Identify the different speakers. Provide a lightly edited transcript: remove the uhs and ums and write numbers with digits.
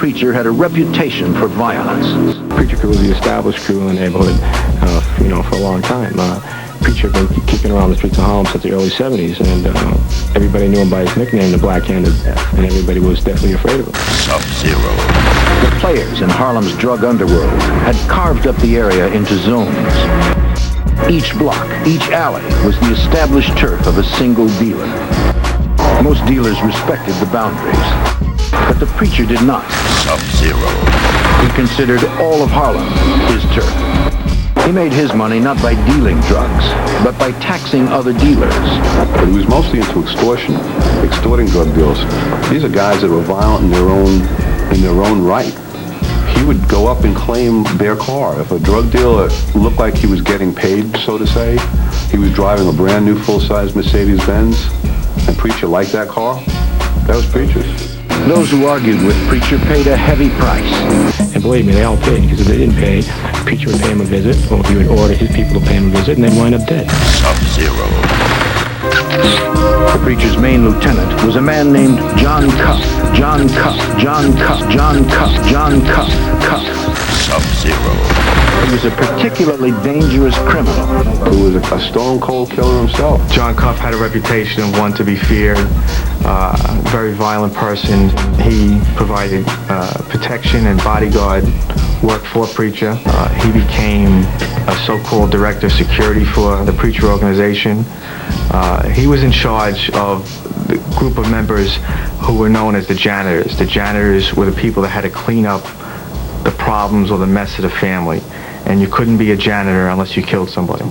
Speaker 1: Preacher had a reputation for violence.
Speaker 2: Preacher crew was the established crew in the neighborhood, for a long time. Preacher had been kicking around the streets of Harlem since the early 70s, and everybody knew him by his nickname, the Black Hand of Death, and everybody was deathly afraid of him.
Speaker 3: Subzero.
Speaker 1: The players in Harlem's drug underworld had carved up the area into zones. Each block, each alley was the established turf of a single dealer. Most dealers respected the boundaries, but the Preacher did not.
Speaker 3: Subzero.
Speaker 1: He considered all of Harlem his turf. He made his money not by dealing drugs, but by taxing other dealers.
Speaker 4: But he was mostly into extortion, extorting drug dealers. These are guys that were violent in their own right. He would go up and claim their car. If a drug dealer looked like he was getting paid, so to say, he was driving a brand new full-size Mercedes-Benz, and Preacher liked that car, that was Preacher's.
Speaker 1: Those who argued with Preacher paid a heavy price.
Speaker 2: And believe me, they all paid, because if they didn't pay, Preacher would pay him a visit, or he would order his people to pay him a visit, and they'd wind up dead.
Speaker 3: Subzero.
Speaker 1: The Preacher's main lieutenant was a man named John Cuff. John Cuff. John Cuff. John Cuff. John Cuff. Cuff.
Speaker 3: Subzero.
Speaker 1: He was a particularly dangerous criminal.
Speaker 4: Who was a stone-cold killer himself.
Speaker 5: John Cuff had a reputation of one to be feared, very violent person. He provided protection and bodyguard work for Preacher. He became a so-called director of security for the Preacher organization. He was in charge of the group of members who were known as the janitors. The janitors were the people that had to clean up the problems or the mess of the family. And you couldn't be a janitor unless you killed somebody.